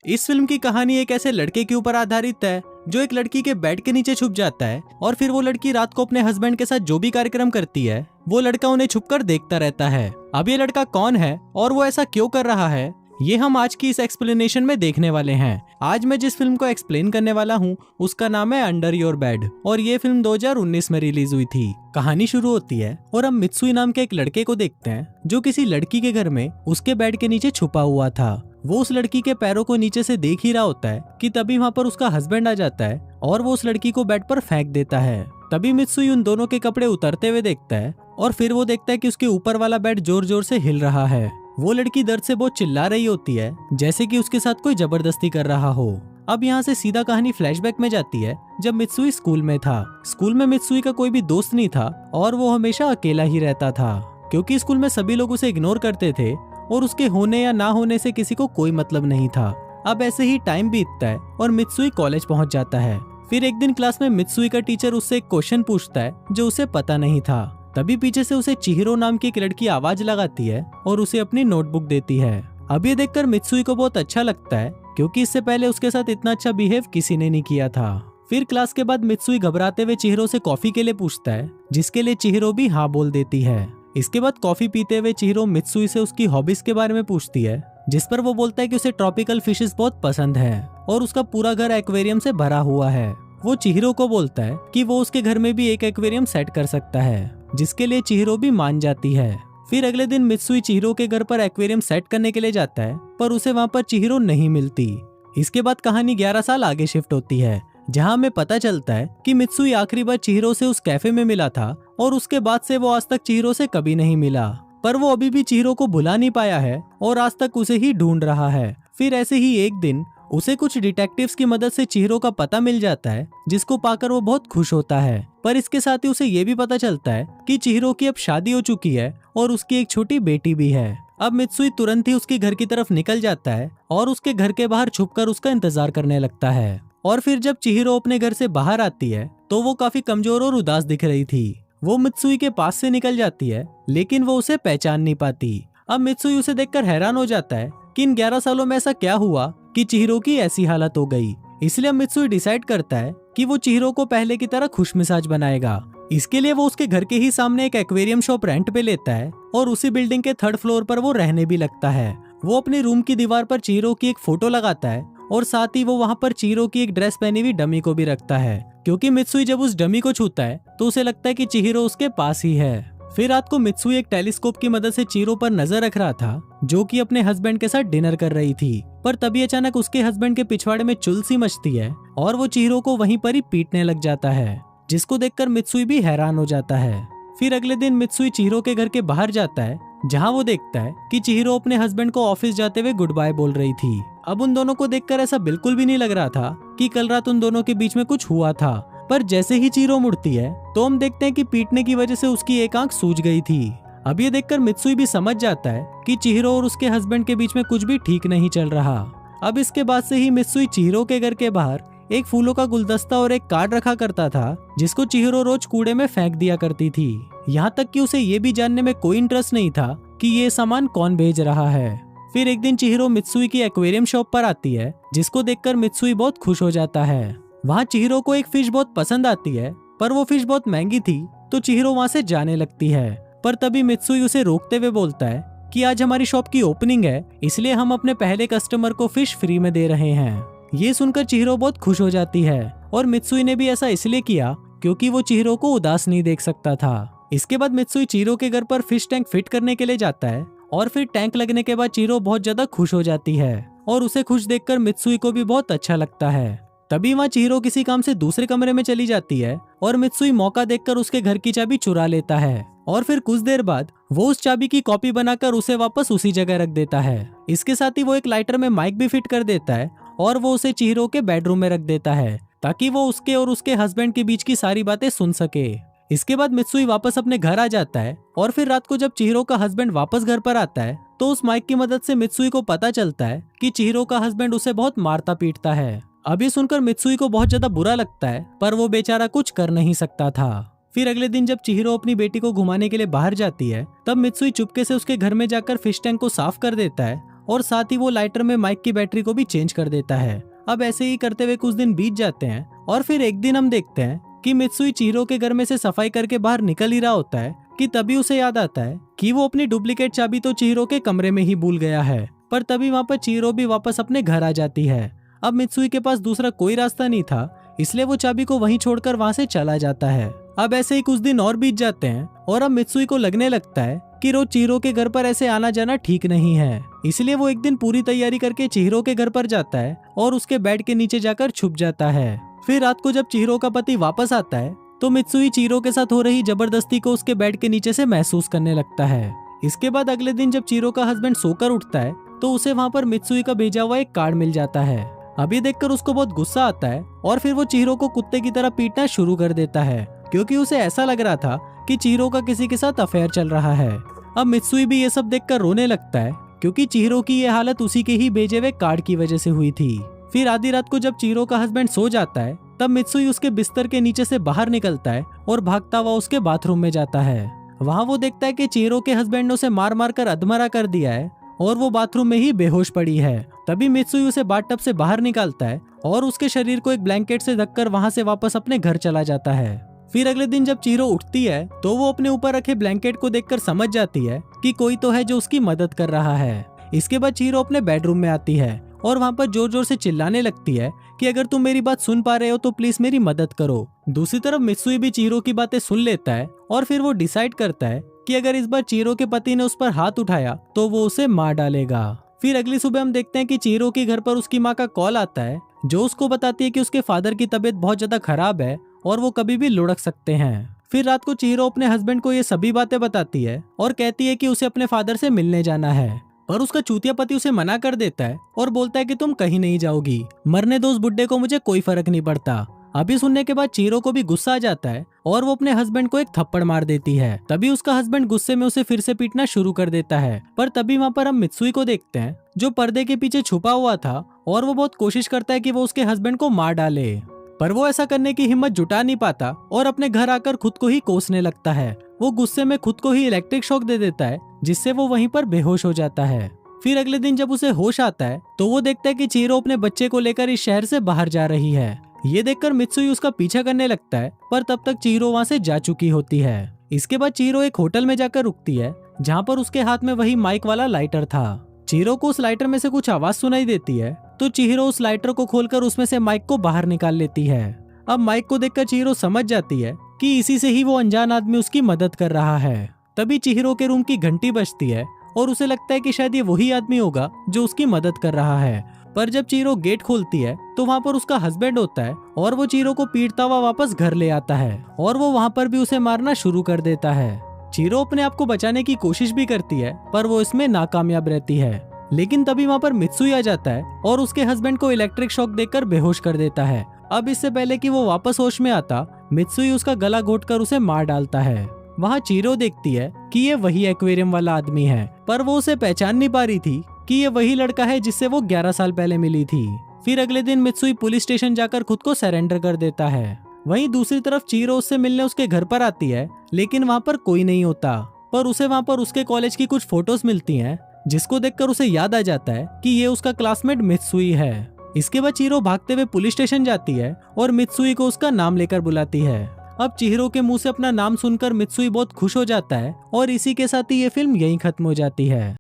इस फिल्म की कहानी एक ऐसे लड़के के ऊपर आधारित है जो एक लड़की के बेड के नीचे छुप जाता है और फिर वो लड़की रात को अपने हस्बैंड के साथ जो भी कार्यक्रम करती है वो लड़का उन्हें छुपकर देखता रहता है। अब ये लड़का कौन है और वो ऐसा क्यों कर रहा है, ये हम आज की इस एक्सप्लेनेशन में देखने वाले हैं। आज मैं जिस फिल्म को एक्सप्लेन करने वाला हूँ उसका नाम है अंडर योर बेड और ये फिल्म 2019 में रिलीज हुई थी। कहानी शुरू होती है और हम मित्सुई नाम के एक लड़के को देखते हैं जो किसी लड़की के घर में उसके बेड के नीचे छुपा हुआ था। वो उस लड़की के पैरों को नीचे से देख ही रहा होता है कि तभी वहाँ पर उसका हस्बैंड आ जाता है और वो उस लड़की को बेड पर फेंक देता है। तभी मित्सुई उन दोनों के कपड़े उतरते हुए देखता है और फिर वो देखता है कि उसके ऊपर वाला बेड जोर जोर से हिल रहा है। वो लड़की दर्द से बहुत चिल्ला रही होती है जैसे कि उसके साथ कोई जबरदस्ती कर रहा हो। अब यहाँ से सीधा कहानी फ्लैशबैक में जाती है जब मित्सुई स्कूल में था। स्कूल में मित्सुई का कोई भी दोस्त नहीं था और वो हमेशा अकेला ही रहता था क्योंकि स्कूल में सभी लोग उसे इग्नोर करते थे और उसके होने या ना होने से किसी को कोई मतलब नहीं था। अब ऐसे ही टाइम बीतता है और मित्सुई कॉलेज पहुंच जाता है। फिर एक दिन क्लास में मित्सुई का टीचर उससे एक क्वेश्चन पूछता है जो उसे पता नहीं था। तभी पीछे से उसे चिहिरो नाम की एक लड़की आवाज लगाती है और उसे अपनी नोटबुक देती है। अब ये देखकर मित्सुई को बहुत अच्छा लगता है क्योंकि इससे पहले उसके साथ इतना अच्छा बिहेव किसी ने नहीं किया था। फिर क्लास के बाद मित्सुई घबराते हुए चिहिरो से कॉफी के लिए पूछता है जिसके लिए चिहिरो भी हाँ बोल देती है। इसके बाद कॉफी पीते हुए चिहिरो मित्सुई से उसकी हॉबीज के बारे में पूछती है जिस पर वो बोलता है कि उसे ट्रॉपिकल फिशेस बहुत पसंद है और उसका पूरा घर एक्वेरियम से भरा हुआ है। वो चिहिरो को बोलता है कि वो उसके घर में भी एक एक्वेरियम सेट कर सकता है जिसके लिए चिहिरो भी मान जाती है। फिर अगले दिन मित्सुई चिहिरो के घर पर एक्वेरियम सेट करने के लिए जाता है पर उसे वहाँ पर चिहिरो नहीं मिलती। इसके बाद कहानी 11 साल आगे शिफ्ट होती है जहाँ हमें पता चलता है कि मित्सुई आखिरी बार चिहिरो से उस कैफे में मिला था और उसके बाद से वो आज तक चिहिरो से कभी नहीं मिला। पर वो अभी भी चिहिरो को भुला नहीं पाया है और आज तक उसे ही ढूंढ रहा है। फिर ऐसे ही एक दिन उसे कुछ डिटेक्टिव्स की मदद से चिहिरो का पता मिल जाता है जिसको पाकर वो बहुत खुश होता है। पर इसके साथ ही उसे ये भी पता चलता है कि चिहिरो की अब शादी हो चुकी है और उसकी एक छोटी बेटी भी है। अब मित्सुई तुरंत ही उसके घर की तरफ निकल जाता है और उसके घर के बाहर छुपकर उसका इंतजार करने लगता है। और फिर जब चिहिरो अपने घर से बाहर आती है तो वो काफी कमजोर और उदास दिख रही थी। वो मित्सुई के पास से निकल जाती है लेकिन वो उसे पहचान नहीं पाती। अब मित्सुई उसे देखकर हैरान हो जाता है कि इन 11 सालों में ऐसा क्या हुआ कि चिहिरो की ऐसी हालत हो गई। इसलिए मित्सुई डिसाइड करता है कि वो चिहिरो को पहले की तरह खुशमिजाज बनाएगा। इसके लिए वो उसके घर के ही सामने एक एक्वेरियम शॉप रेंट पे लेता है और उसी बिल्डिंग के 3rd फ्लोर पर वो रहने भी लगता है। वो अपने रूम की दीवार पर चिहिरो की एक फोटो लगाता है और साथ ही वो वहाँ पर चिहिरो की एक ड्रेस पहनी हुई डमी को भी रखता है क्योंकि मित्सुई जब उस डमी को छूता है तो उसे लगता है कि चिहिरो उसके पास ही है। फिर रात को मित्सुई एक टेलीस्कोप की मदद से चिहिरो पर नजर रख रहा था जो कि अपने हस्बैंड के साथ डिनर कर रही थी। पर तभी अचानक उसके हस्बैंड के पिछवाड़े में चुल सी मचती है और वो चिहिरो को वहीं पर ही पीटने लग जाता है जिसको देखकर मित्सुई भी हैरान हो जाता है। फिर अगले दिन मित्सुई चिहिरो के घर के बाहर जाता है जहाँ वो देखता है कि चिहिरो अपने हस्बैंड को ऑफिस जाते हुए गुड बाय बोल रही थी। अब उन दोनों को देखकर ऐसा बिल्कुल भी नहीं लग रहा था कि कल रात उन दोनों के बीच में कुछ हुआ था। पर जैसे ही चिहिरो मुड़ती है तो हम देखते हैं कि पीटने की वजह से उसकी एक आंख सूज गई थी। अब ये देखकर मित्सुई भी समझ जाता है कि चिहिरो और उसके हस्बैंड के बीच में कुछ भी ठीक नहीं चल रहा। अब इसके बाद से ही मित्सुई चिहिरो के घर के बाहर एक फूलों का गुलदस्ता और एक कार्ड रखा करता था जिसको चिहिरो रोज कूड़े में फेंक दिया करती थी। यहाँ तक कि उसे ये भी जानने में कोई इंटरेस्ट नहीं था कि ये सामान कौन भेज रहा है। फिर एक दिन चिहिरो मित्सुई की एक्वेरियम शॉप पर आती है जिसको देखकर मित्सुई बहुत खुश हो जाता है। वहाँ चिहिरो को एक फिश बहुत पसंद आती है पर वो फिश बहुत महंगी थी तो चिहिरो वहाँ से जाने लगती है। पर तभी मित्सुई उसे रोकते हुए बोलता है कि आज हमारी शॉप की ओपनिंग है इसलिए हम अपने पहले कस्टमर को फिश फ्री में दे रहे हैं। ये सुनकर चिहिरो बहुत खुश हो जाती है और मित्सुई ने भी ऐसा इसलिए किया क्योंकि वो चिहिरो को उदास नहीं देख सकता था। इसके बाद मित्सुई चिहिरो के घर पर फिश टैंक फिट करने के लिए जाता है और फिर टैंक लगने के बाद चिहिरो बहुत ज्यादा खुश हो जाती है और उसे खुश देखकर मित्सुई को भी बहुत अच्छा लगता है। तभी वहाँ चिहिरो किसी काम से दूसरे कमरे में चली जाती है और मित्सुई मौका देखकर उसके घर की चाबी चुरा लेता है और फिर कुछ देर बाद वो उस चाबी की कॉपी बनाकर उसे वापस उसी जगह रख देता है। इसके साथ ही वो एक लाइटर में माइक भी फिट कर देता है और वो उसे चिहिरो के बेडरूम में रख देता है ताकि वो उसके और उसके हस्बैंड के बीच की सारी बातें सुन सके। इसके बाद मित्सुई वापस अपने घर आ जाता है और फिर रात को जब चिहिरो का हस्बैंड वापस घर पर आता है तो उस माइक की मदद से मित्सुई को पता चलता है कि चिहिरो का हस्बैंड उसे बहुत मारता पीटता है। अभी सुनकर मित्सुई को बहुत ज्यादा बुरा लगता है पर वो बेचारा कुछ कर नहीं सकता था। फिर अगले दिन जब चिहिरो अपनी बेटी को घुमाने के लिए बाहर जाती है तब मित्सुई चुपके से उसके घर में जाकर फिश टैंक को साफ कर देता है और साथ ही वो लाइटर में माइक की बैटरी को भी चेंज कर देता है। अब ऐसे ही करते हुए कुछ दिन बीत जाते हैं और फिर एक दिन हम देखते हैं कि मित्सुई चिहिरो के घर में से सफाई करके बाहर निकल ही रहा होता है कि तभी उसे याद आता है कि वो अपनी डुप्लीकेट चाबी तो चिहिरो के कमरे में ही भूल गया है। पर तभी वहाँ पर चिहिरो भी वापस अपने घर आ जाती है। अब मित्सुई के पास दूसरा कोई रास्ता नहीं था, इसलिए वो चाबी को वहीं छोड़कर वहाँ से चला जाता है। अब ऐसे ही कुछ दिन और बीत जाते हैं और अब मित्सुई को लगने लगता है कि रोज चिहिरो के घर पर ऐसे आना जाना ठीक नहीं है। इसलिए वो एक दिन पूरी तैयारी करके चिहिरो के घर पर जाता है और उसके बेड के नीचे जाकर छुप जाता है। फिर रात को जब चिहिरो का पति वापस आता है तो मित्सुई चिहिरो के साथ हो रही जबरदस्ती को उसके बेड के नीचे से महसूस करने लगता है। इसके बाद अगले दिन जब चिहिरो का हस्बैंड सोकर उठता है तो उसे वहाँ पर मित्सुई का भेजा हुआ एक कार्ड मिल जाता है। अभी देखकर उसको बहुत गुस्सा आता है और फिर वो चिहिरो को कुत्ते की तरह पीटना शुरू कर देता है, क्योंकि उसे ऐसा लग रहा था कि चिहिरो का किसी के साथ अफेयर चल रहा है। अब मित्सुई भी ये सब देखकर रोने लगता है, क्योंकि चिहिरो की ये हालत उसी के ही भेजे हुए कार्ड की वजह से हुई थी। फिर आधी रात को जब चिहिरो का हस्बैंड सो जाता है तब मित्सुई उसके बिस्तर के नीचे से बाहर निकलता है और भागता हुआ उसके बाथरूम में जाता है। वहाँ वो देखता है कि चिहिरो के हस्बैंड ने उसे मार मार कर अधमरा कर दिया है और वो बाथरूम में ही बेहोश पड़ी है। तभी मित्सुई उसे बाथटब से बाहर निकालता है और उसके शरीर को एक ब्लैंकेट से ढककर वहाँ से वापस अपने घर चला जाता है। फिर अगले दिन जब चिहिरो उठती है तो वो अपने ऊपर रखे ब्लैंकेट को देखकर समझ जाती है कि कोई तो है जो उसकी मदद कर रहा है। इसके बाद चिहिरो अपने बेडरूम में आती है और वहाँ पर जोर जोर से चिल्लाने लगती है कि अगर तुम मेरी बात सुन पा रहे हो तो प्लीज मेरी मदद करो। दूसरी तरफ मित्सुई भी चिहिरो की बातें सुन लेता है और फिर वो डिसाइड करता है कि अगर इस बार चिहिरो के पति ने उस पर हाथ उठाया तो वो उसे मार डालेगा। फिर अगली सुबह हम देखते हैं कि चिहिरो के घर पर उसकी माँ का कॉल आता है, जो उसको बताती है कि उसके फादर की तबीयत बहुत ज्यादा खराब है और वो कभी भी लुढ़क सकते हैं। फिर रात को चिहिरो अपने हस्बैंड को ये सभी बातें बताती है और कहती है कि उसे अपने फादर से मिलने जाना है, पर उसका चूतिया पति उसे मना कर देता है और बोलता है कि तुम कहीं नहीं जाओगी, मरने दो उस बुड्ढे को, मुझे कोई फर्क नहीं पड़ता। अभी सुनने के बाद चिहिरो को भी गुस्सा आ जाता है और वो अपने हस्बैंड को एक थप्पड़ मार देती है। तभी उसका हस्बैंड गुस्से में उसे फिर से पीटना शुरू कर देता है। पर तभी वहाँ पर हम मित्सुई को देखते हैं जो पर्दे के पीछे छुपा हुआ था और वो बहुत कोशिश करता है कि वो उसके हस्बैंड को मार डाले, पर वो ऐसा करने की हिम्मत जुटा नहीं पाता और अपने घर आकर खुद को ही कोसने लगता है। वो गुस्से में खुद को ही इलेक्ट्रिक शॉक दे देता है, जिससे वो वहीं पर बेहोश हो जाता है। फिर अगले दिन जब उसे होश आता है तो वो देखता है कि चिहिरो अपने बच्चे को लेकर इस शहर से बाहर जा रही है। ये देखकर मित्सुई उसका पीछा करने लगता है, पर तब तक चिहिरो वहाँ से जा चुकी होती है। इसके बाद चिहिरो एक होटल में जाकर रुकती है, जहाँ पर उसके हाथ में वही माइक वाला लाइटर था। चिहिरो को उस लाइटर में से कुछ आवाज सुनाई देती है, तो चिहिरो उस लाइटर को खोलकर उसमें से माइक को बाहर निकाल लेती है। अब माइक को देखकर चिहिरो समझ जाती है कि इसी से ही वो अनजान आदमी उसकी मदद कर रहा है। तभी चिहिरो के रूम की घंटी बजती है और उसे लगता है कि शायद ये वही आदमी होगा जो उसकी मदद कर रहा है। पर जब चिहिरो गेट खोलती है तो वहाँ पर उसका हस्बैंड होता है और वो चिहिरो को पीटता हुआ वापस घर ले आता है और वो वहाँ पर भी उसे मारना शुरू कर देता है। चिहिरो अपने आप को बचाने की कोशिश भी करती है, पर वो इसमें नाकामयाब रहती है। लेकिन तभी वहाँ पर मित्सुई आ जाता है और उसके हस्बैंड को इलेक्ट्रिक शॉक देकर बेहोश कर देता है। अब इससे पहले कि वो वापस होश में आता, मित्सुई उसका गला घोटकर उसे मार डालता है। वहाँ चिहिरो देखती है कि ये वही एक्वेरियम वाला आदमी है, पर वो उसे पहचान नहीं पा रही थी कि ये वही लड़का है जिससे वो 11 साल पहले मिली थी। फिर अगले दिन मित्सुई पुलिस स्टेशन जाकर खुद को सरेंडर कर देता है। वहीं दूसरी तरफ चिहिरो उससे मिलने उसके घर पर आती है, लेकिन वहाँ पर कोई नहीं होता, पर उसे वहाँ पर उसके कॉलेज की कुछ फोटोज मिलती हैं, जिसको देखकर उसे याद आ जाता है कि ये उसका क्लासमेट मित्सुई है। इसके बाद चिहिरो भागते हुए पुलिस स्टेशन जाती है और मित्सुई को उसका नाम लेकर बुलाती है। अब चिहिरो के मुंह से अपना नाम सुनकर मित्सुई बहुत खुश हो जाता है और इसी के साथ ही ये फिल्म यहीं खत्म हो जाती है।